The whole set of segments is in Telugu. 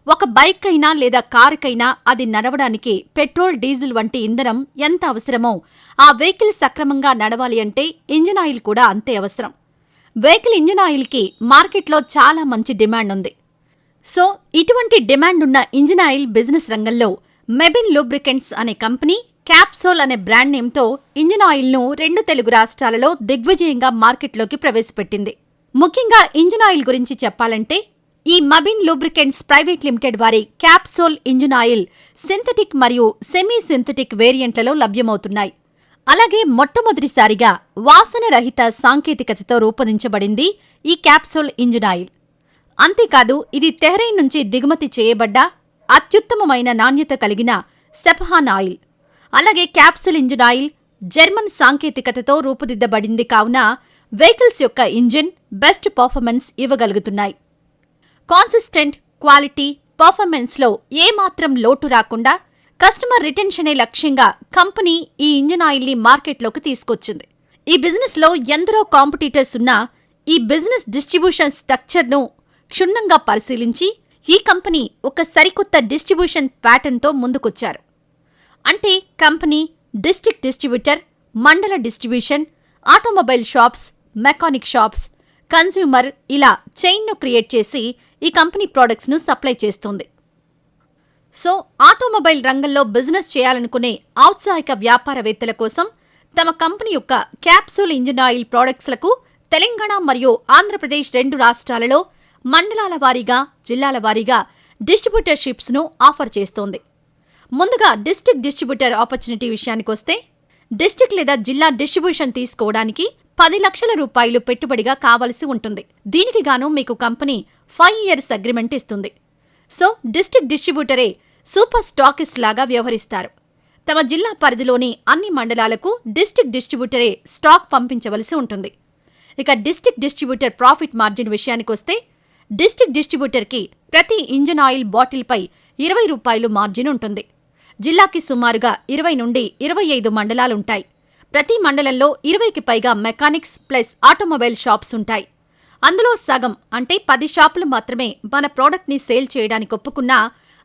ఒక బైక్ అయినా లేదా కారుకైనా అది నడవడానికి పెట్రోల్, డీజిల్ వంటి ఇంధనం ఎంత అవసరమో ఆ వెహికల్ సక్రమంగా నడవాలి అంటే ఇంజిన్ ఆయిల్ కూడా అంతే అవసరం. వెహికల్ ఇంజిన్ ఆయిల్కి మార్కెట్లో చాలా మంచి డిమాండ్ ఉంది. సో ఇటువంటి డిమాండ్ ఉన్న ఇంజిన్ ఆయిల్ బిజినెస్ రంగంలో మెబిన్ లూబ్రికెంట్స్ అనే కంపెనీ క్యాప్సోల్ అనే బ్రాండ్ నేమ్తో ఇంజిన్ ఆయిల్ను 2 తెలుగు రాష్ట్రాలలో దిగ్విజయంగా మార్కెట్లోకి ప్రవేశపెట్టింది. ముఖ్యంగా ఇంజిన్ ఆయిల్ గురించి చెప్పాలంటే ఈ మెబిన్ లూబ్రికెంట్స్ ప్రైవేట్ లిమిటెడ్ వారి క్యాప్సోల్ ఇంజిన్ ఆయిల్ సింథటిక్ మరియు సెమీ సింథటిక్ వేరియంట్లలో లభ్యమవుతున్నాయి. అలాగే మొట్టమొదటిసారిగా వాసన రహిత సాంకేతికతతో రూపొందించబడింది ఈ క్యాప్సోల్ ఇంజిన్ ఆయిల్. అంతేకాదు ఇది తెహ్రైన్ నుంచి దిగుమతి చేయబడ్డ అత్యుత్తమమైన నాణ్యత కలిగిన సెఫహాన్ ఆయిల్. అలాగే క్యాప్సూల్ ఇంజిన్ ఆయిల్ జర్మన్ సాంకేతికతతో రూపుదిద్దబడింది కావున వెహికల్స్ యొక్క ఇంజిన్ బెస్ట్ పర్ఫార్మెన్స్ ఇవ్వగలుగుతున్నాయి. కాన్సిస్టెంట్ క్వాలిటీ, పర్ఫార్మెన్స్లో ఏమాత్రం లోటు రాకుండా కస్టమర్ రిటెన్షనే లక్ష్యంగా కంపెనీ ఈ ఇంజిన్ ఆయిల్ని మార్కెట్లోకి తీసుకొచ్చింది. ఈ బిజినెస్లో ఎందరో కాంపిటీటర్స్ ఉన్నా ఈ బిజినెస్ డిస్ట్రిబ్యూషన్ స్ట్రక్చర్ను క్షుణ్ణంగా పరిశీలించి ఈ కంపెనీ ఒక సరికొత్త డిస్ట్రిబ్యూషన్ ప్యాటర్న్తో ముందుకొచ్చారు. అంటే కంపెనీ డిస్ట్రిక్ట్ డిస్ట్రిబ్యూటర్, మండల distribution, automobile shops, mechanic shops, consumer ఇలా చైన్ను క్రియేట్ చేసి ఈ కంపెనీ ప్రోడక్ట్స్ను సప్లై చేస్తుంది. సో ఆటోమొబైల్ రంగంలో బిజినెస్ చేయాలనుకునే ఔత్సాహిక వ్యాపారవేత్తల కోసం తమ కంపెనీ యొక్క క్యాప్సూల్ ఇంజిన్ ఆయిల్ ప్రోడక్ట్స్లకు తెలంగాణ మరియు ఆంధ్రప్రదేశ్ 2 రాష్ట్రాలలో మండలాల వారీగా, జిల్లాల వారీగా డిస్ట్రిబ్యూటర్షిప్స్ను ఆఫర్ చేస్తోంది. ముందుగా డిస్ట్రిక్ట్ డిస్ట్రిబ్యూటర్ ఆపర్చునిటీ విషయానికొస్తే డిస్ట్రిక్ట్ లేదా జిల్లా డిస్ట్రిబ్యూషన్ తీసుకోవడానికి 10 లక్షల రూపాయలు పెట్టుబడిగా కావలసి ఉంటుంది. దీనికి గాను మీకు కంపెనీ 5 years అగ్రిమెంట్ ఇస్తుంది. సో డిస్ట్రిక్ట్ డిస్ట్రిబ్యూటరే సూపర్ స్టాకిస్ట్ లాగా వ్యవహరిస్తారు. తమ జిల్లా పరిధిలోని అన్ని మండలాలకు డిస్ట్రిక్ట్ డిస్ట్రిబ్యూటరే స్టాక్ పంపించవలసి ఉంటుంది. ఇక డిస్ట్రిక్ట్ డిస్ట్రిబ్యూటర్ ప్రాఫిట్ మార్జిన్ విషయానికొస్తే డిస్ట్రిక్ట్ డిస్ట్రిబ్యూటర్కి ప్రతి ఇంజిన్ ఆయిల్ బాటిల్పై 20 రూపాయలు మార్జిన్ ఉంటుంది. జిల్లాకి సుమారుగా 20 నుండి 25 మండలాలుంటాయి. ప్రతి మండలంలో 20కి పైగా మెకానిక్స్ ప్లస్ ఆటోమొబైల్ షాప్స్ ఉంటాయి. అందులో సగం అంటే 10 షాపులు మాత్రమే మన ప్రోడక్ట్ని సేల్ చేయడానికి ఒప్పుకున్నా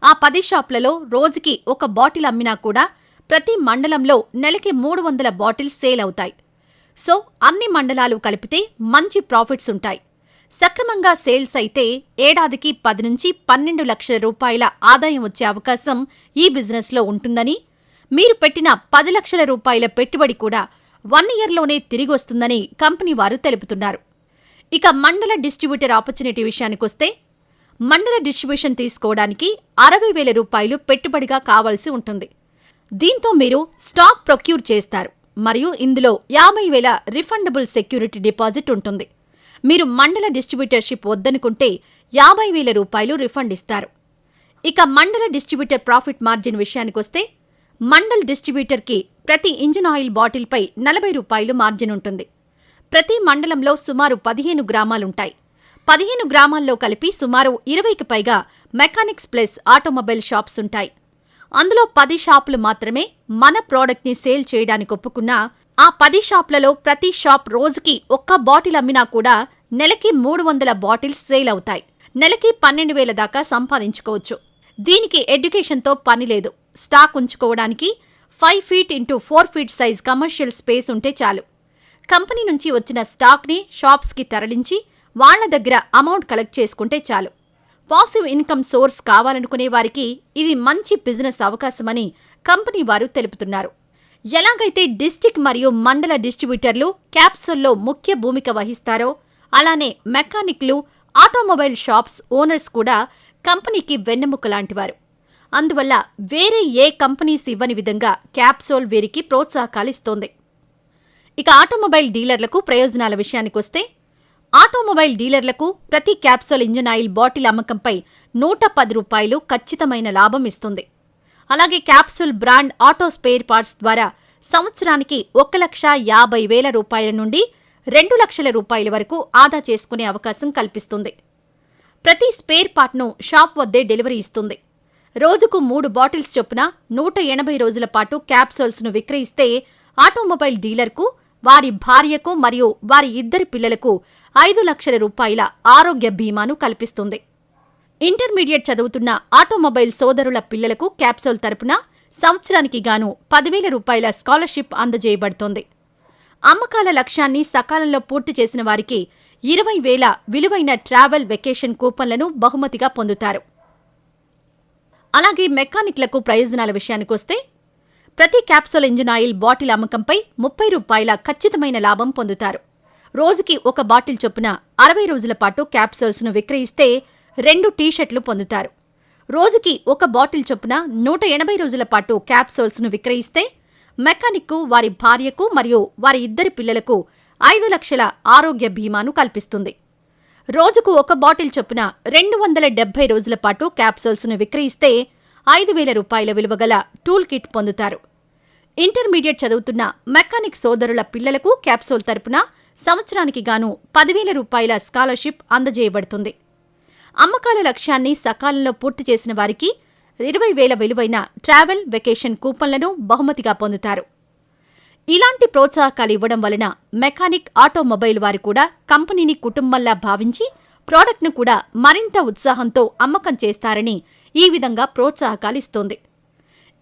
ఆ 10 షాపులలో రోజుకి 1 బాటిల్ అమ్మినా కూడా ప్రతి మండలంలో నెలకి 300 బాటిల్స్ సేల్ అవుతాయి. సో అన్ని మండలాలు కలిపితే మంచి ప్రాఫిట్స్ ఉంటాయి. సక్రమంగా సేల్స్ అయితే ఏడాదికి 10 నుంచి 12 లక్షల రూపాయల ఆదాయం వచ్చే అవకాశం ఈ బిజినెస్లో ఉంటుందని, మీరు పెట్టిన 10 లక్షల రూపాయల పెట్టుబడి కూడా 1 yearలోనే తిరిగి వస్తుందని కంపెనీ వారు తెలుపుతున్నారు. ఇక మండల డిస్ట్రిబ్యూటర్ ఆపర్చునిటీ విషయానికొస్తే మండల డిస్ట్రిబ్యూషన్ తీసుకోవడానికి 60,000 రూపాయలు పెట్టుబడిగా కావాల్సి ఉంటుంది. దీంతో మీరు స్టాక్ ప్రొక్యూర్ చేస్తారు మరియు ఇందులో 50,000 రిఫండబుల్ సెక్యూరిటీ డిపాజిట్ ఉంటుంది. మీరు మండల డిస్ట్రిబ్యూటర్షిప్ వద్దనుకుంటే 50,000 రూపాయలు రిఫండ్ ఇస్తారు. ఇక మండల డిస్ట్రిబ్యూటర్ ప్రాఫిట్ మార్జిన్ విషయానికొస్తే మండల్ డిస్ట్రిబ్యూటర్కి ప్రతి ఇంజిన్ ఆయిల్ బాటిల్పై 40 రూపాయలు మార్జిన్ ఉంటుంది. ప్రతి మండలంలో సుమారు 15 గ్రామాలుంటాయి. 15 గ్రామాల్లో కలిపి సుమారు 20కి పైగా మెకానిక్స్ ప్లస్ ఆటోమొబైల్ షాప్స్ ఉంటాయి. అందులో 10 షాపులు మాత్రమే మన ప్రోడక్ట్ని సేల్ చేయడానికి ఒప్పుకున్నా ఆ 10 షాపులలో ప్రతి షాప్ రోజుకి 1 బాటిల్ అమ్మినా కూడా నెలకి 300 బాటిల్స్ సేల్ అవుతాయి. నెలకి 12,000 దాకా సంపాదించుకోవచ్చు. దీనికి ఎడ్యుకేషన్తో పని లేదు. స్టాక్ ఉంచుకోవడానికి 5 feet x 4 feet size commercial space ఉంటే చాలు. కంపెనీ నుంచి వచ్చిన స్టాక్ని షాప్స్కి తరలించి వాళ్ల దగ్గర అమౌంట్ కలెక్ట్ చేసుకుంటే చాలు. పాసివ్ ఇన్కమ్ సోర్స్ కావాలనుకునే వారికి ఇది మంచి బిజినెస్ అవకాశమని కంపెనీ వారు తెలుపుతున్నారు. ఎలాగైతే డిస్ట్రిక్ట్ మరియు మండల డిస్ట్రిబ్యూటర్లు క్యాప్సూల్లో ముఖ్య భూమిక వహిస్తారో అలానే మెకానిక్లు, ఆటోమొబైల్ షాప్స్ ఓనర్స్ కూడా కంపెనీకి వెన్నెముక లాంటివారు. అందువల్ల వేరే ఏ కంపెనీస్ ఇవ్వని విధంగా క్యాప్సూల్ వీరికి ప్రోత్సాహకాలిస్తోంది. ఇక ఆటోమొబైల్ డీలర్లకు ప్రయోజనాల విషయానికొస్తే ఆటోమొబైల్ డీలర్లకు ప్రతి క్యాప్సూల్ ఇంజిన్ ఆయిల్ బాటిల్ అమ్మకంపై 110 రూపాయలు ఖచ్చితమైన లాభం ఇస్తుంది. అలాగే capsule brand auto spare parts ద్వారా సంవత్సరానికి 1,50,000 రూపాయల నుండి 2 లక్షల రూపాయల వరకు ఆదా చేసుకునే అవకాశం కల్పిస్తుంది. ప్రతి స్పేర్ పార్ట్ను షాప్ వద్దే డెలివరీ ఇస్తుంది. రోజుకు 3 బాటిల్స్ చొప్పున 180 రోజుల పాటు క్యాప్సూల్స్ను విక్రయిస్తే ఆటోమొబైల్ డీలర్కు, వారి భార్యకు మరియు వారి 2 పిల్లలకు 5 లక్షల రూపాయల ఆరోగ్య బీమాను కల్పిస్తుంది. ఇంటర్మీడియట్ చదువుతున్న ఆటోమొబైల్ సోదరుల పిల్లలకు క్యాప్సూల్ తరపున సంవత్సరానికి గాను 10,000 రూపాయల స్కాలర్షిప్ అందజేయబడుతోంది. అమ్మకాల లక్ష్యాన్ని సకాలంలో పూర్తి చేసిన వారికి 20,000 విలువైన ట్రావెల్ వెకేషన్ కూపన్లను బహుమతిగా పొందుతారు. అలాగే మెకానిక్లకు ప్రయోజనాల విషయానికొస్తే ప్రతి క్యాప్సూల్ ఇంజిన్ ఆయిల్ బాటిల్ అమ్మకంపై 30 రూపాయల ఖచ్చితమైన లాభం పొందుతారు. రోజుకి ఒక బాటిల్ చొప్పున 60 రోజుల పాటు క్యాప్సూల్స్ను విక్రయిస్తే 2 టీ-షర్ట్లు పొందుతారు. రోజుకి ఒక బాటిల్ చొప్పున 180 రోజుల పాటు క్యాప్సూల్స్ను విక్రయిస్తే మెకానిక్కు, వారి భార్యకు మరియు వారి 2 పిల్లలకు 5 లక్షల ఆరోగ్య బీమాను కల్పిస్తుంది. రోజుకు ఒక బాటిల్ చొప్పున 270 రోజుల పాటు క్యాప్సూల్స్ను విక్రయిస్తే 5,000 రూపాయల విలువగల టూల్ కిట్ పొందుతారు. ఇంటర్మీడియట్ చదువుతున్న మెకానిక్ సోదరుల పిల్లలకు క్యాప్సూల్ తరపున సంవత్సరానికి గాను 10,000 రూపాయల స్కాలర్షిప్ అందజేయబడుతుంది. అమ్మకాల లక్ష్యాన్ని సకాలంలో పూర్తి చేసిన వారికి 20,000 విలువైన ట్రావెల్ వెకేషన్ కూపన్లను బహుమతిగా పొందుతారు. ఇలాంటి ప్రోత్సాహకాలు ఇవ్వడం వలన మెకానిక్, ఆటోమొబైల్ వారు కూడా కంపెనీని కుటుంబంలా భావించి ప్రోడక్ట్ను కూడా మరింత ఉత్సాహంతో అమ్మకం చేస్తారని ఈ విధంగా ప్రోత్సాహకాలిస్తోంది.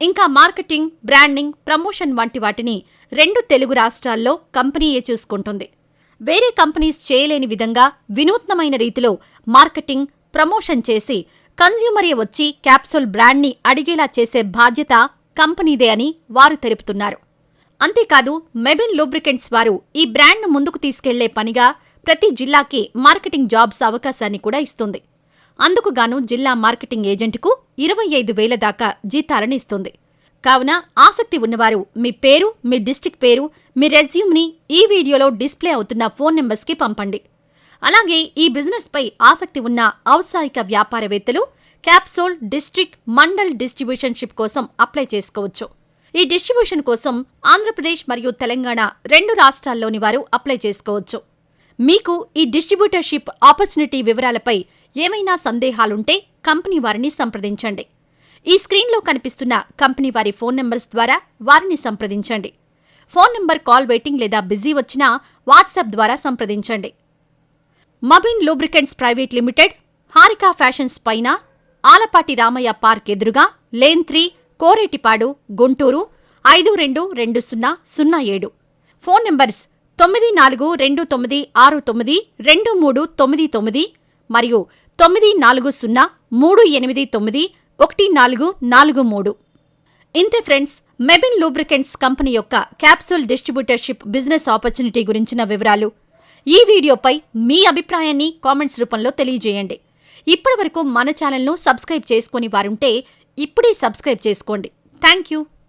ఇంకా మార్కెటింగ్, బ్రాండింగ్, ప్రమోషన్ వంటి వాటిని 2 తెలుగు రాష్ట్రాల్లో కంపెనీయే చూసుకుంటుంది. వేరే కంపెనీస్ చేయలేని విధంగా వినూత్నమైన రీతిలో మార్కెటింగ్, ప్రమోషన్ చేసి కన్జ్యూమరే వచ్చి క్యాప్సూల్ బ్రాండ్ని అడిగేలా చేసే బాధ్యత కంపెనీదే అని వారు తెలుపుతున్నారు. అంతేకాదు మెబిన్ లూబ్రికెంట్స్ వారు ఈ బ్రాండ్ను ముందుకు తీసుకెళ్లే పనిగా ప్రతి జిల్లాకి మార్కెటింగ్ జాబ్స్ అవకాశాన్ని కూడా ఇస్తుంది. అందుకుగాను జిల్లా మార్కెటింగ్ ఏజెంట్కు 25,000 దాకా జీతాలను ఇస్తుంది. కావున ఆసక్తి ఉన్నవారు మీ పేరు, మీ డిస్ట్రిక్ట్ పేరు, మీ రెజ్యూమ్ని ఈ వీడియోలో డిస్ప్లే అవుతున్న ఫోన్ నెంబర్స్కి పంపండి. అలాగే ఈ బిజినెస్పై ఆసక్తి ఉన్న ఔత్సాహిక వ్యాపారవేత్తలు క్యాప్సూల్ డిస్ట్రిక్ట్, మండల్ డిస్ట్రిబ్యూషన్షిప్ కోసం అప్లై చేసుకోవచ్చు. ఈ డిస్ట్రిబ్యూషన్ కోసం ఆంధ్రప్రదేశ్ మరియు తెలంగాణ 2 రాష్ట్రాల్లోని వారు అప్లై చేసుకోవచ్చు. మీకు ఈ డిస్ట్రిబ్యూటర్షిప్ ఆపర్చునిటీ వివరాలపై ఏమైనా సందేహాలుంటే కంపెనీ వారిని సంప్రదించండి. ఈ స్క్రీన్లో కనిపిస్తున్న కంపెనీ వారి ఫోన్ నెంబర్స్ ద్వారా వారిని సంప్రదించండి. ఫోన్ నెంబర్ కాల్ వెయిటింగ్ లేదా బిజీ వచ్చినా వాట్సాప్ ద్వారా సంప్రదించండి. Mabin lubricants private limited, Harika fashions పైన, ఆలపాటి రామయ్య పార్క్ ఎదురుగా, lane 3, Koretipadu, Guntur 522007. Phone numbers 9429692399 మరియు 9403891443. ఇంతే ఫ్రెండ్స్, మెబిన్ లూబ్రికెంట్స్ కంపెనీ యొక్క క్యాప్సూల్ డిస్ట్రిబ్యూటర్షిప్ బిజినెస్ ఆపర్చునిటీ గురించిన వివరాలు. ఈ వీడియోపై మీ అభిప్రాయాన్ని కామెంట్స్ రూపంలో తెలియజేయండి. ఇప్పటివరకు మన ఛానల్ను సబ్స్క్రైబ్ చేసుకుని వారుంటే ఇప్పుడే సబ్స్క్రైబ్ చేసుకోండి. Thank you.